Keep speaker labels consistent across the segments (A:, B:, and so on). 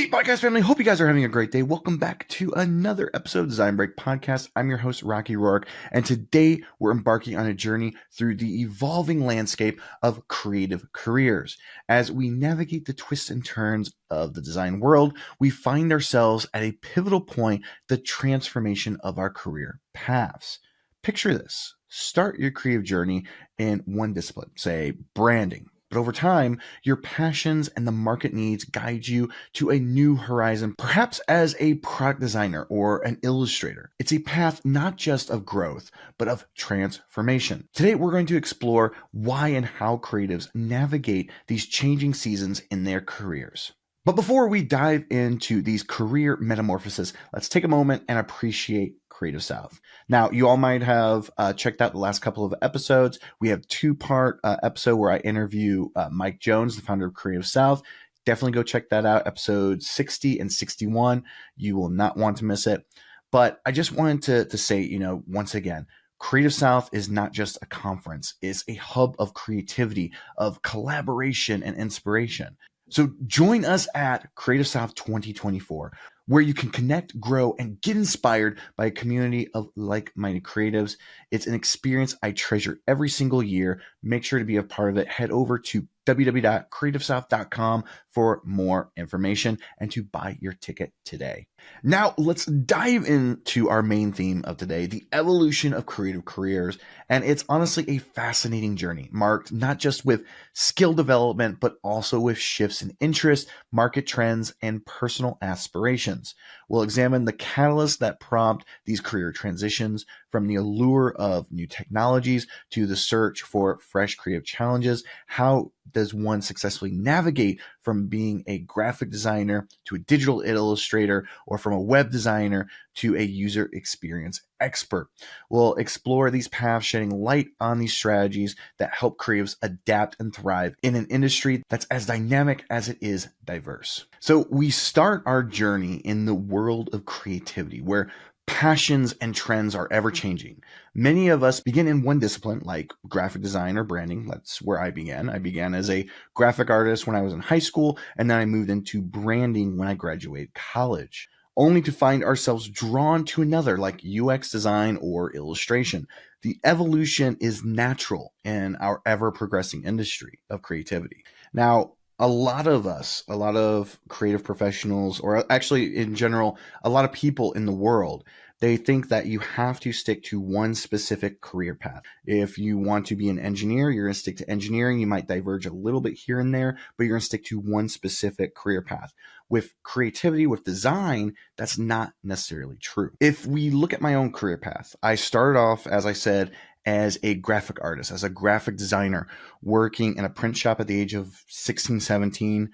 A: Hey, podcast family. Hope you guys are having a great day. Welcome back to another episode of Design Break Podcast. I'm your host, Roark, and today we're embarking on a journey through the evolving landscape of creative careers. As we navigate the twists and turns of the design world, we find ourselves at a pivotal point, the transformation of our career paths. Picture this. Start your creative journey in one discipline, say branding. But over time, your passions and the market needs guide you to a new horizon, perhaps as a product designer or an illustrator. It's a path not just of growth, but of transformation. Today, we're going to explore why and how creatives navigate these changing seasons in their careers. But before we dive into these career metamorphoses, let's take a moment and appreciate Creative South. Now, you all might have checked out the last couple of episodes. We have a two-part episode where I interview Mike Jones, the founder of Creative South. Definitely go check that out, episode 60 and 61. You will not want to miss it. But I just wanted to say, once again, Creative South is not just a conference. It's a hub of creativity, of collaboration and inspiration. So join us at Creative South 2024, where you can connect, grow, and get inspired by a community of like-minded creatives. It's an experience I treasure every single year. Make sure to be a part of it. Head over to www.creativesouth.com for more information and to buy your ticket today. Now, let's dive into our main theme of today, the evolution of creative careers. And it's honestly a fascinating journey, marked not just with skill development, but also with shifts in interest, market trends, and personal aspirations. We'll examine the catalysts that prompt these career transitions, from the allure of new technologies to the search for fresh creative challenges. How does one successfully navigate from being a graphic designer to a digital illustrator, or from a web designer to a user experience expert? We'll explore these paths, shedding light on these strategies that help creatives adapt and thrive in an industry that's as dynamic as it is diverse. So we start our journey in the world of creativity, where passions and trends are ever changing. Many of us begin in one discipline, like graphic design or branding. That's where I began. I began as a graphic artist when I was in high school, and then I moved into branding when I graduated college, only to find ourselves drawn to another, like UX design or illustration. The evolution is natural in our ever-progressing industry of creativity. Now, a lot of creative professionals, or actually in general, a lot of people in the world, they think that you have to stick to one specific career path. If you want to be an engineer, you're going to stick to engineering. You might diverge a little bit here and there, but you're going to stick to one specific career path. With creativity, with design, that's not necessarily true. If we look at my own career path, I started off, as I said, as a graphic artist, as a graphic designer, working in a print shop at the age of 16, 17,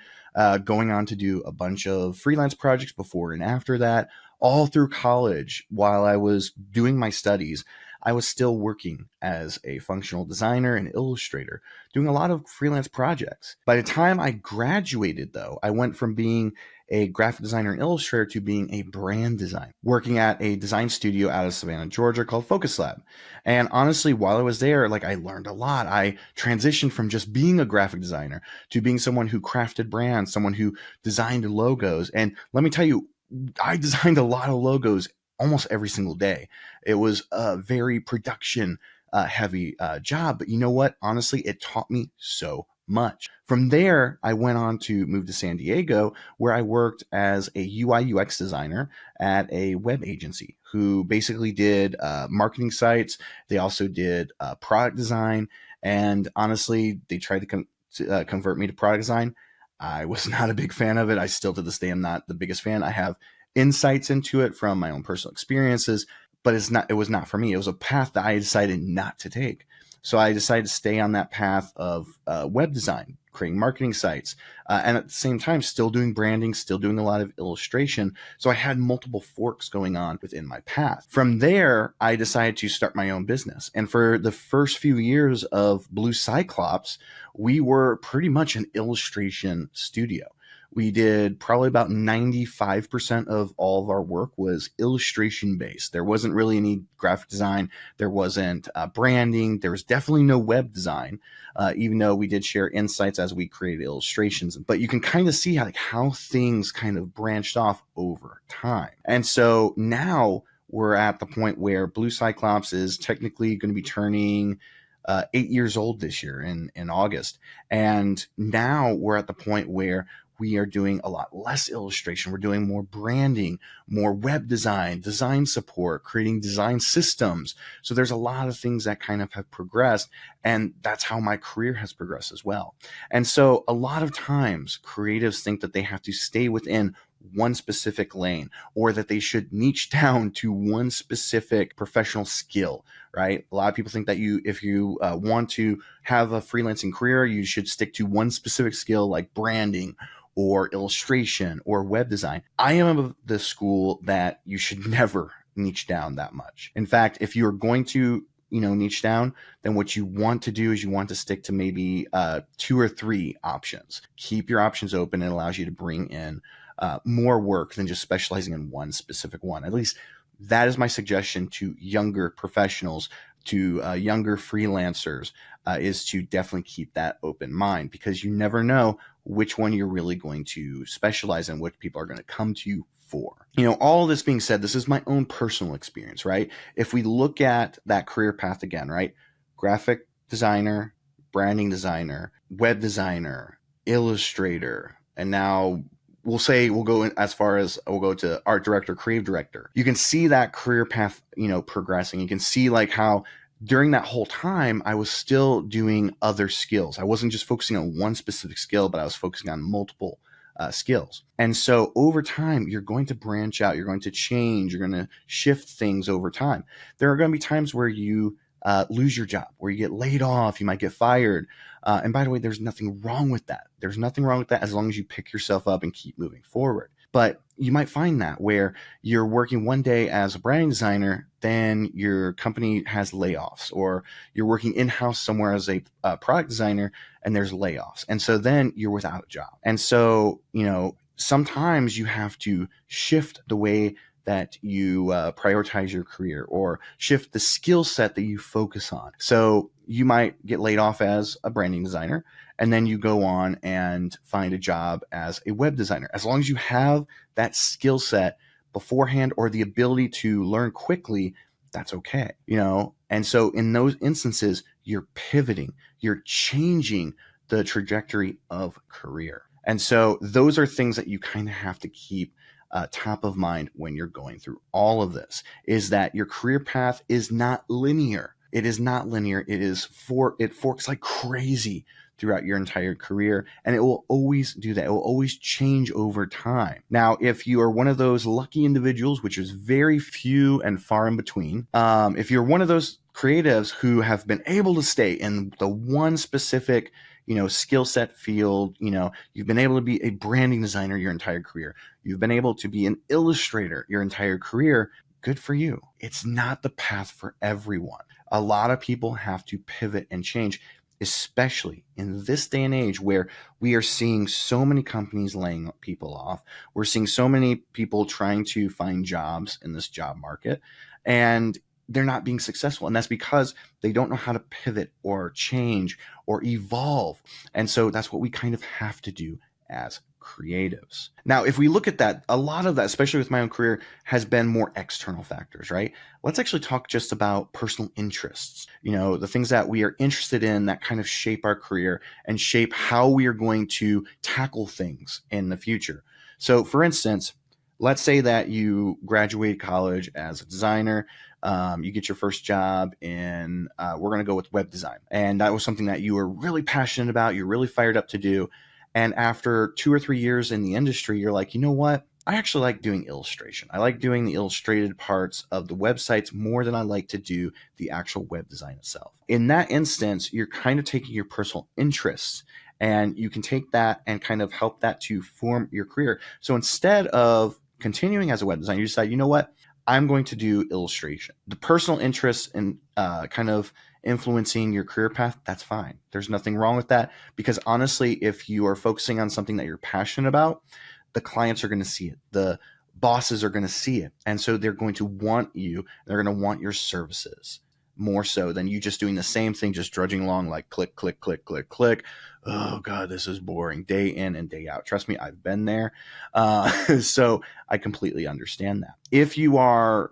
A: going on to do a bunch of freelance projects before and after that. All through college, while I was doing my studies, I was still working as a functional designer and illustrator, doing a lot of freelance projects. By the time I graduated, though, I went from being a graphic designer and illustrator to being a brand designer, working at a design studio out of Savannah, Georgia called Focus Lab. And honestly, while I was there, I learned a lot. I transitioned from just being a graphic designer to being someone who crafted brands, someone who designed logos. And let me tell you, I designed a lot of logos almost every single day. It was a very production heavy job, but you know what? Honestly, it taught me so much. From there, I went on to move to San Diego, where I worked as a UI UX designer at a web agency who basically did marketing sites. They also did product design, and honestly, they tried to convert me to product design. I was not a big fan of it. I still to this day am not the biggest fan. I have insights into it from my own personal experiences, but it was not for me. It was a path that I decided not to take. So I decided to stay on that path of web design, creating marketing sites, and at the same time, still doing branding, still doing a lot of illustration. So I had multiple forks going on within my path. From there, I decided to start my own business. And for the first few years of Blue Cyclops, we were pretty much an illustration studio. We did probably about 95% of all of our work was illustration based. There wasn't really any graphic design. There wasn't branding. There was definitely no web design, even though we did share insights as we created illustrations. But you can kind of see how things kind of branched off over time. And so now we're at the point where Blue Cyclops is technically going to be turning 8 years old this year in August. And now we're at the point where we are doing a lot less illustration. We're doing more branding, more web design, design support, creating design systems. So there's a lot of things that kind of have progressed, and that's how my career has progressed as well. And so a lot of times creatives think that they have to stay within one specific lane, or that they should niche down to one specific professional skill, right? A lot of people think that if you want to have a freelancing career, you should stick to one specific skill like branding or illustration or web design. I am of the school that you should never niche down that much. In fact, if you're going to niche down, then what you want to do is you want to stick to maybe 2 or 3 options. Keep your options open. It allows you to bring in more work than just specializing in one specific one. At least that is my suggestion to younger professionals, to younger freelancers, is to definitely keep that open mind, because you never know which one you're really going to specialize in, what people are going to come to you for. All this being said, this is my own personal experience, right? If we look at that career path again, right? Graphic designer, branding designer, web designer, illustrator, and now we'll go to art director, creative director. You can see that career path, progressing. You can see how during that whole time, I was still doing other skills. I wasn't just focusing on one specific skill, but I was focusing on multiple skills. And so over time, you're going to branch out, you're going to change, you're going to shift things over time. There are going to be times where you lose your job, where you get laid off, you might get fired. And by the way, there's nothing wrong with that. There's nothing wrong with that as long as you pick yourself up and keep moving forward. But you might find that where you're working one day as a branding designer, then your company has layoffs, or you're working in-house somewhere as a product designer and there's layoffs. And so then you're without a job. And so, sometimes you have to shift the way that you prioritize your career, or shift the skill set that you focus on. So you might get laid off as a branding designer, and then you go on and find a job as a web designer. As long as you have that skill set beforehand, or the ability to learn quickly, that's okay. And so in those instances, you're pivoting, you're changing the trajectory of career. And so those are things that you kind of have to keep top of mind when you're going through all of this, is that your career path is not linear. It is not linear. It forks like crazy throughout your entire career, and it will always do that. It will always change over time. Now, if you are one of those lucky individuals, which is very few and far in between, if you're one of those creatives who have been able to stay in the one specific skill set field, you've been able to be a branding designer your entire career, you've been able to be an illustrator your entire career, good for you. It's not the path for everyone. A lot of people have to pivot and change, especially in this day and age where we are seeing so many companies laying people off. We're seeing so many people trying to find jobs in this job market, and they're not being successful. And that's because they don't know how to pivot or change or evolve. And so that's what we kind of have to do as creatives. Now, if we look at that, a lot of that, especially with my own career, has been more external factors, right? Let's actually talk just about personal interests, the things that we are interested in that kind of shape our career and shape how we are going to tackle things in the future. So for instance, let's say that you graduate college as a designer. You get your first job in, we're going to go with web design. And that was something that you were really passionate about. You're really fired up to do. And after 2 or 3 years in the industry, you're like, you know what? I actually like doing illustration. I like doing the illustrated parts of the websites more than I like to do the actual web design itself. In that instance, you're kind of taking your personal interests, and you can take that and kind of help that to form your career. So instead of continuing as a web designer, you decide, you know what? I'm going to do illustration. The personal interests and kind of influencing your career path, that's fine. There's nothing wrong with that, because honestly, if you are focusing on something that you're passionate about, the clients are going to see it. The bosses are going to see it. And so they're going to want you. They're going to want your services more so than you just doing the same thing, just drudging along like click, click, click, click, click. Oh God, this is boring day in and day out. Trust me, I've been there. So I completely understand that. If you are,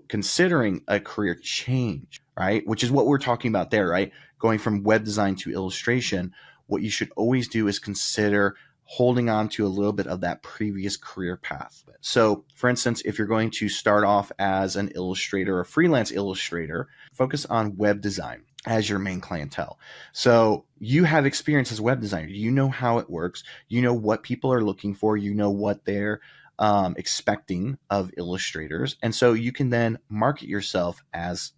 A: considering a career change, right, which is what we're talking about there, right, going from web design to illustration, what you should always do is consider holding on to a little bit of that previous career path. So for instance, if you're going to start off as an illustrator, a freelance illustrator, focus on web design as your main clientele. So you have experience as a web designer. You know how it works. You know what people are looking for. You know what they're expecting of illustrators. And so you can then market yourself as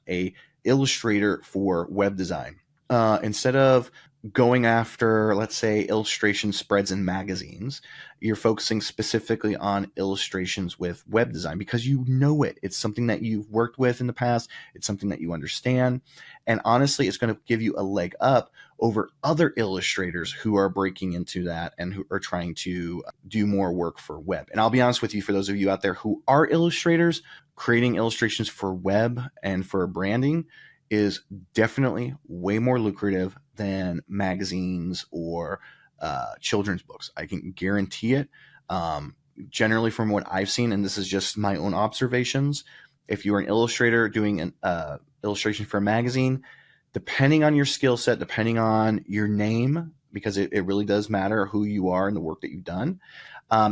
A: a illustrator for web design. Instead of going after, let's say, illustration spreads in magazines, you're focusing specifically on illustrations with web design because you know it. It's something that you've worked with in the past. It's something that you understand. And honestly, it's going to give you a leg up over other illustrators who are breaking into that and who are trying to do more work for web. And I'll be honest with you, for those of you out there who are illustrators, creating illustrations for web and for branding is definitely way more lucrative than magazines or children's books. I can guarantee it. Generally, from what I've seen, and this is just my own observations, if you are an illustrator doing an illustration for a magazine, depending on your skill set, depending on your name, because it really does matter who you are and the work that you've done,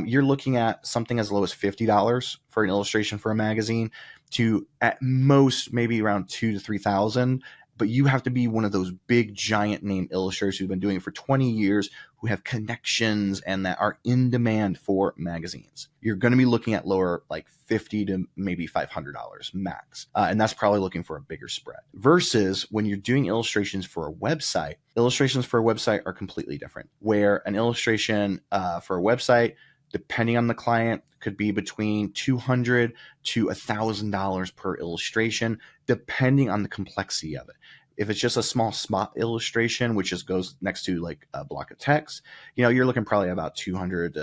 A: you're looking at something as low as $50 for an illustration for a magazine to at most maybe around $2,000 to $3,000. But you have to be one of those big giant name illustrators who've been doing it for 20 years, who have connections and that are in demand for magazines. You're going to be looking at lower, like $50 to maybe $500 max. And that's probably looking for a bigger spread. Versus when you're doing illustrations for a website, illustrations for a website are completely different. Where an illustration for a website, depending on the client, could be between $200 to $1,000 per illustration, depending on the complexity of it. If it's just a small spot illustration, which just goes next to like a block of text, you're looking probably about $200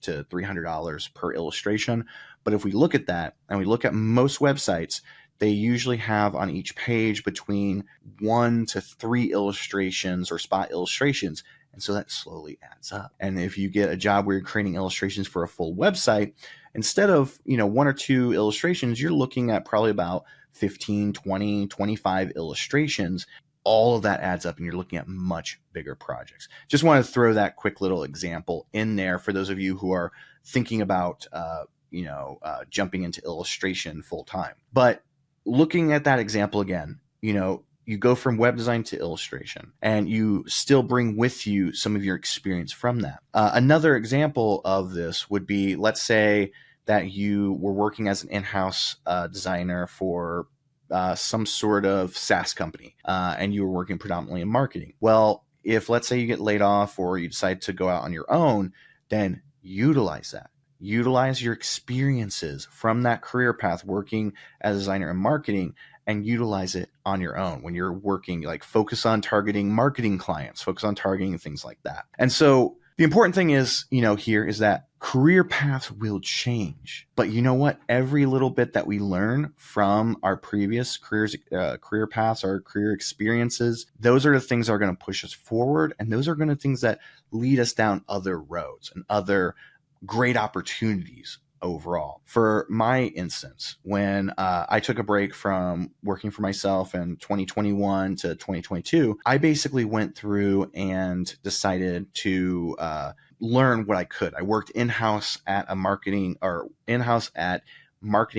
A: to $300 per illustration. But if we look at that and we look at most websites, they usually have on each page between 1 to 3 illustrations or spot illustrations. And so that slowly adds up. And if you get a job where you're creating illustrations for a full website, instead of, 1 or 2 illustrations, you're looking at probably about 15, 20, 25 illustrations. All of that adds up and you're looking at much bigger projects. Just want to throw that quick little example in there for those of you who are thinking about, jumping into illustration full time. But looking at that example again, you go from web design to illustration and you still bring with you some of your experience from that. Another example of this would be, let's say that you were working as an in-house designer for some sort of SaaS company and you were working predominantly in marketing. Well, if let's say you get laid off or you decide to go out on your own, then utilize that. Utilize your experiences from that career path working as a designer in marketing and utilize it on your own when you're working, like focus on targeting marketing clients, focus on targeting things like that. And so the important thing is, here is that career paths will change. But you know what? Every little bit that we learn from our previous career paths, our career experiences, those are the things that are going to push us forward. And those are going to things that lead us down other roads and other great opportunities overall. For my instance, when I took a break from working for myself in 2021 to 2022, I basically went through and decided to learn what I could. I worked in-house at marketing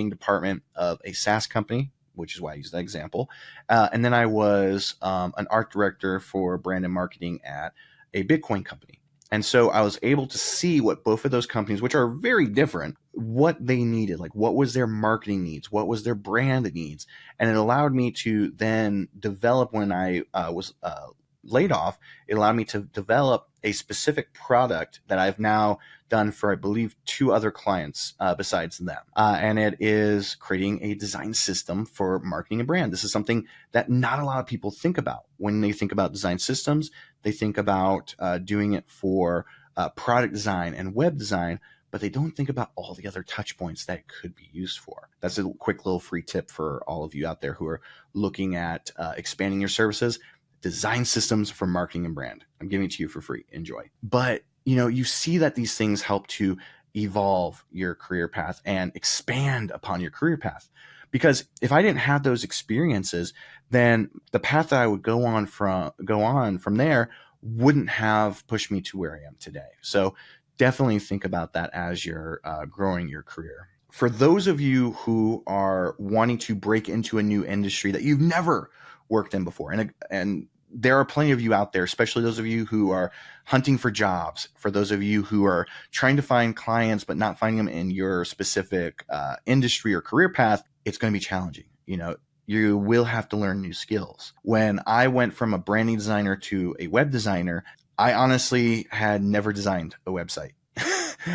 A: department of a SaaS company, which is why I use that example. And then I was an art director for brand and marketing at a Bitcoin company. And so I was able to see what both of those companies, which are very different, what they needed, like what was their marketing needs, what was their brand needs. And it allowed me to then develop, when I was laid off, it allowed me to develop a specific product that I've now done for, I believe, 2 other clients besides them. And it is creating a design system for marketing a brand. This is something that not a lot of people think about. When they think about design systems, they think about doing it for product design and web design, but they don't think about all the other touch points that it could be used for. That's a quick little free tip for all of you out there who are looking at expanding your services. Design systems for marketing and brand. I'm giving it to you for free. Enjoy. But you see that these things help to evolve your career path and expand upon your career path. Because if I didn't have those experiences, then the path that I would go on from there wouldn't have pushed me to where I am today. So definitely think about that as you're growing your career. For those of you who are wanting to break into a new industry that you've never worked in before, and there are plenty of you out there, especially those of you who are hunting for jobs, for those of you who are trying to find clients but not finding them in your specific industry or career path, it's going to be challenging. You will have to learn new skills. When I went from a branding designer to a web designer, I honestly had never designed a website.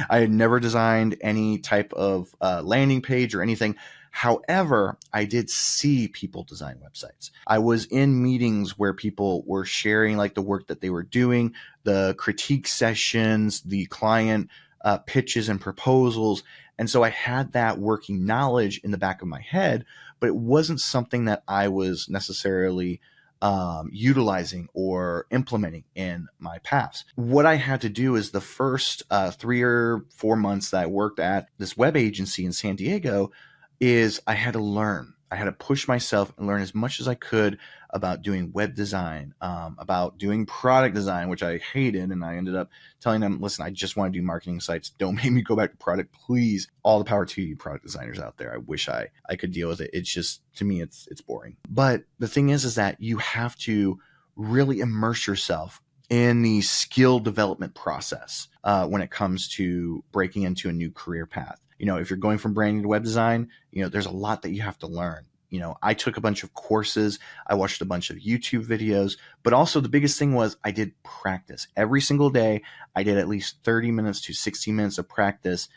A: I had never designed any type of landing page or anything. However, I did see people design websites. I was in meetings where people were sharing like the work that they were doing, the critique sessions, the client pitches and proposals. And so I had that working knowledge in the back of my head, but it wasn't something that I was necessarily utilizing or implementing in my paths. What I had to do is the first 3 or 4 months that I worked at this web agency in San Diego is I had to learn. I had to push myself and learn as much as I could about doing web design, about doing product design, which I hated. And I ended up telling them, listen, I just want to do marketing sites. Don't make me go back to product, please. All the power to you product designers out there. I wish I could deal with it. It's just, to me, it's boring. But the thing is that you have to really immerse yourself in the skill development process when it comes to breaking into a new career path. If you're going from branding to web design, there's a lot that you have to learn. I took a bunch of courses. I watched a bunch of YouTube videos, but also the biggest thing was I did practice. Every single day, I did at least 30 minutes to 60 minutes of practice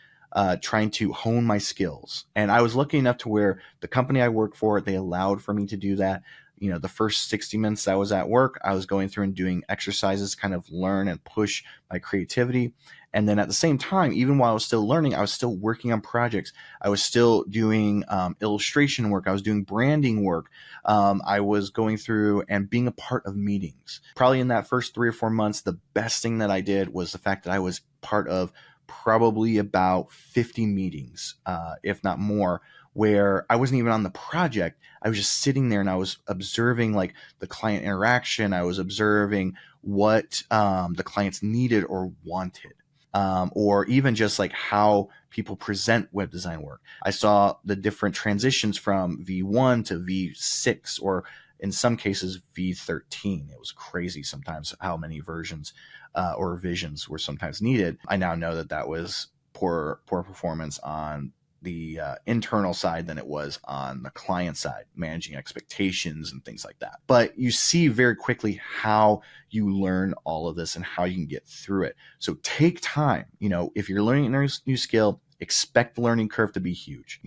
A: trying to hone my skills. And I was lucky enough to where the company I work for, they allowed for me to do that. The first 60 minutes I was at work, I was going through and doing exercises, kind of learn and push my creativity. And then at the same time, even while I was still learning, I was still working on projects. I was still doing illustration work. I was doing branding work. I was going through and being a part of meetings. Probably in that first 3 or 4 months, the best thing that I did was the fact that I was part of probably about 50 meetings, if not more, where I wasn't even on the project. I was just sitting there and I was observing like the client interaction. I was observing what the clients needed or wanted. Or even just like how people present web design work. I saw the different transitions from V1 to V6, or in some cases V13. It was crazy sometimes how many versions or revisions were sometimes needed. I now know that was poor performance on the internal side than it was on the client side, managing expectations and things like that. But you see very quickly how you learn all of this and how you can get through it. So take time. If you're learning a new skill, expect the learning curve to be huge.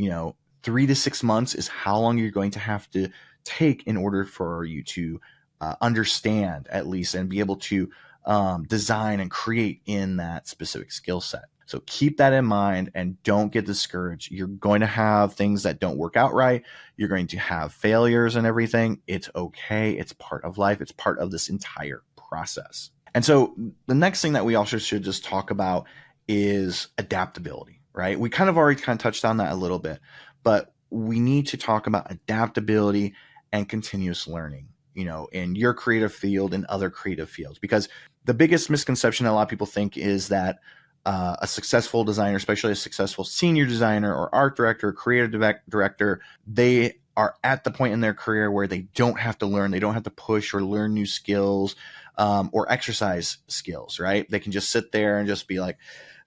A: 3 to 6 months is how long you're going to have to take in order for you to understand at least and be able to design and create in that specific skill set. So keep that in mind and don't get discouraged. You're going to have things that don't work out right. You're going to have failures and everything. It's okay. It's part of life. It's part of this entire process. And so the next thing that we also should just talk about is adaptability, right? We kind of already touched on that a little bit, but we need to talk about adaptability and continuous learning, in your creative field and other creative fields, because the biggest misconception that a lot of people think is that a successful designer, especially a successful senior designer or art director, or creative director, they are at the point in their career where they don't have to learn, they don't have to push or learn new skills or exercise skills, right? They can just sit there and just be like,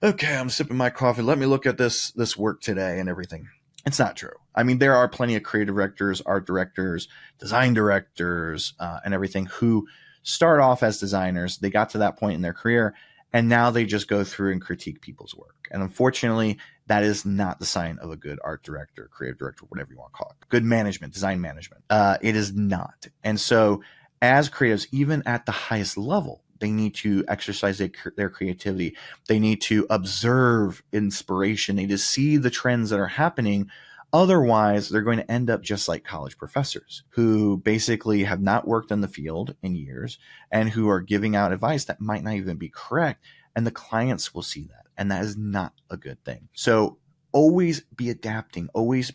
A: okay, I'm sipping my coffee. Let me look at this work today and everything. It's not true. I mean, there are plenty of creative directors, art directors, design directors, and everything who start off as designers. They got to that point in their career And now they just go through and critique people's work. And unfortunately, that is not the sign of a good art director, creative director, whatever you want to call it. Good management, design management. It is not. And so as creatives, even at the highest level, they need to exercise their creativity. They need to observe inspiration. They need to see the trends that are happening. Otherwise, they're going to end up just like college professors who basically have not worked in the field in years and who are giving out advice that might not even be correct. And the clients will see that. And that is not a good thing. So always be adapting, always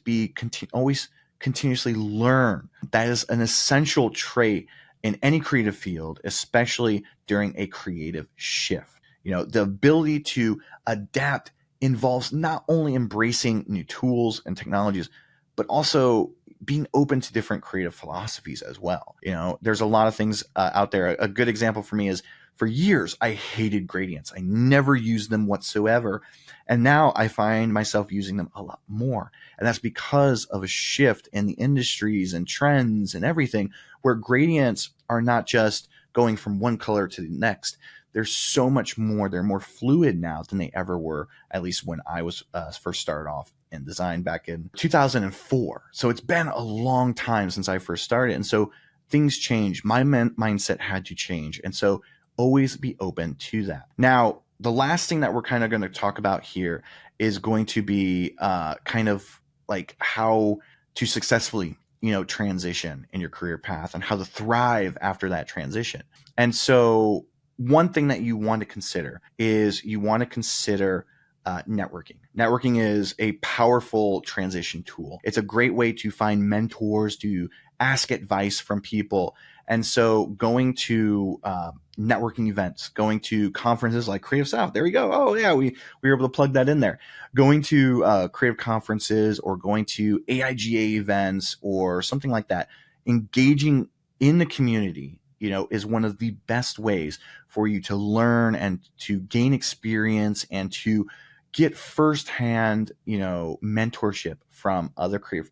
A: continuously learn. That is an essential trait in any creative field, especially during a creative shift. The ability to adapt involves not only embracing new tools and technologies, but also being open to different creative philosophies as well. There's a lot of things out there. A good example for me is, for years, I hated gradients. I never used them whatsoever. And now I find myself using them a lot more. And that's because of a shift in the industries and trends and everything, where gradients are not just going from one color to the next. There's so much more. They're more fluid now than they ever were, at least when I was first started off in design back in 2004. So it's been a long time since I first started. And so things change. My mindset had to change. And so always be open to that. Now, the last thing that we're kind of going to talk about here is going to be kind of like how to successfully, transition in your career path and how to thrive after that transition. And so one thing that you want to consider is networking. Networking is a powerful transition tool. It's a great way to find mentors, to ask advice from people. And so going to networking events, going to conferences like Creative South, there we go. Oh yeah, we were able to plug that in there. Going to creative conferences or going to AIGA events or something like that, engaging in the community, is one of the best ways for you to learn and to gain experience and to get firsthand, mentorship from other creative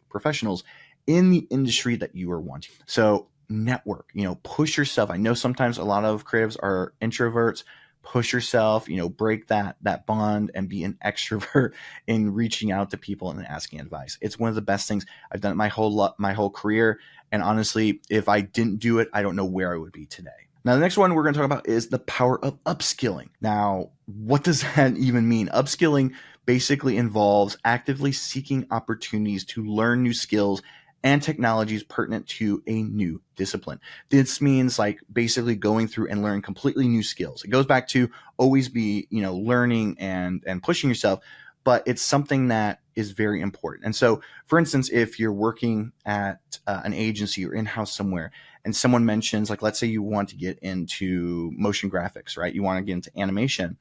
A: professionals in the industry that you are wanting. So network, push yourself. I know sometimes a lot of creatives are introverts. Push yourself, break that bond and be an extrovert in reaching out to people and asking advice. It's one of the best things. I've done it my whole career. And honestly, if I didn't do it, I don't know where I would be today. Now, the next one we're going to talk about is the power of upskilling. Now, what does that even mean? Upskilling basically involves actively seeking opportunities to learn new skills and technologies pertinent to a new discipline. This means like basically going through and learning completely new skills. It goes back to always be, learning and pushing yourself, but it's something that is very important. And so, for instance, if you're working at an agency or in-house somewhere and someone mentions, like, let's say you want to get into motion graphics, right? You want to get into animation.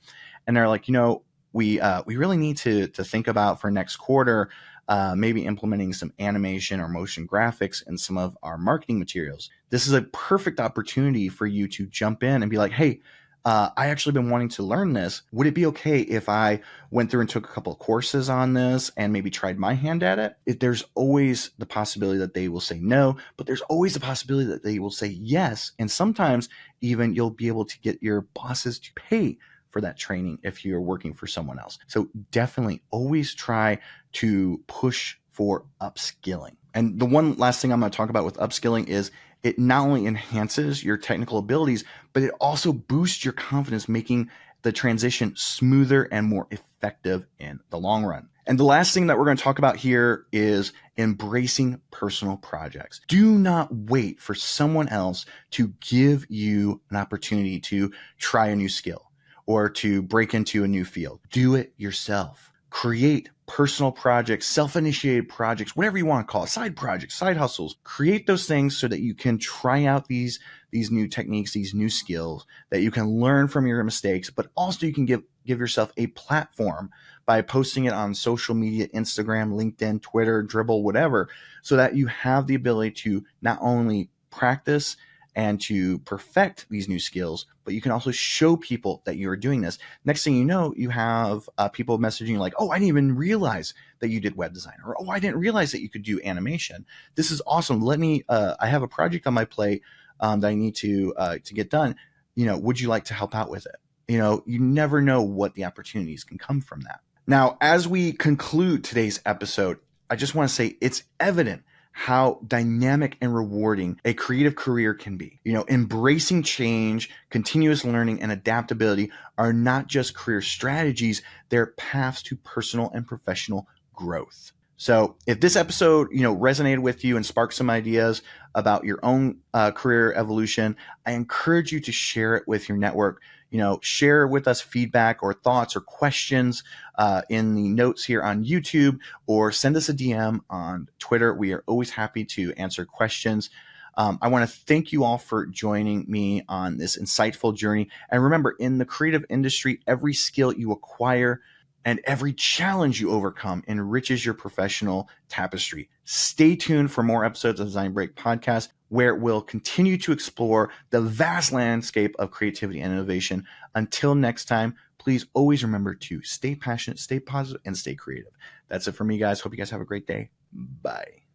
A: And they're like, we really need to think about for next quarter, maybe implementing some animation or motion graphics in some of our marketing materials. This is a perfect opportunity for you to jump in and be like, hey, I actually been wanting to learn this. Would it be okay if I went through and took a couple of courses on this and maybe tried my hand at it? There's always the possibility that they will say no, but there's always the possibility that they will say yes. And sometimes even you'll be able to get your bosses to pay for that training if you're working for someone else. So definitely always try to push for upskilling. And the one last thing I'm going to talk about with upskilling is it not only enhances your technical abilities, but it also boosts your confidence, making the transition smoother and more effective in the long run. And the last thing that we're going to talk about here is embracing personal projects. Do not wait for someone else to give you an opportunity to try a new skill or to break into a new field. Do it yourself. Create personal projects, self-initiated projects, whatever you want to call it, side projects, side hustles. Create those things so that you can try out these new techniques, these new skills, that you can learn from your mistakes, but also you can give yourself a platform by posting it on social media, Instagram, LinkedIn, Twitter, Dribble, whatever, so that you have the ability to not only practice and to perfect these new skills, but you can also show people that you're doing this. Next thing you know, you have people messaging you like, oh, I didn't even realize that you did web design, or oh, I didn't realize that you could do animation. This is awesome. I have a project on my plate that I need to get done. Would you like to help out with it? You never know what the opportunities can come from that. Now, as we conclude today's episode, I just want to say it's evident how dynamic and rewarding a creative career can be. Embracing change, continuous learning, and adaptability are not just career strategies, they're paths to personal and professional growth. So if this episode, resonated with you and sparked some ideas about your own career evolution, I encourage you to share it with your network. Share with us feedback or thoughts or questions in the notes here on YouTube, or send us a DM on Twitter. We are always happy to answer questions. I want to thank you all for joining me on this insightful journey. And remember, in the creative industry, every skill you acquire and every challenge you overcome enriches your professional tapestry. Stay tuned for more episodes of Design Break Podcast, where we'll continue to explore the vast landscape of creativity and innovation. Until next time, please always remember to stay passionate, stay positive, and stay creative. That's it for me, guys. Hope you guys have a great day. Bye.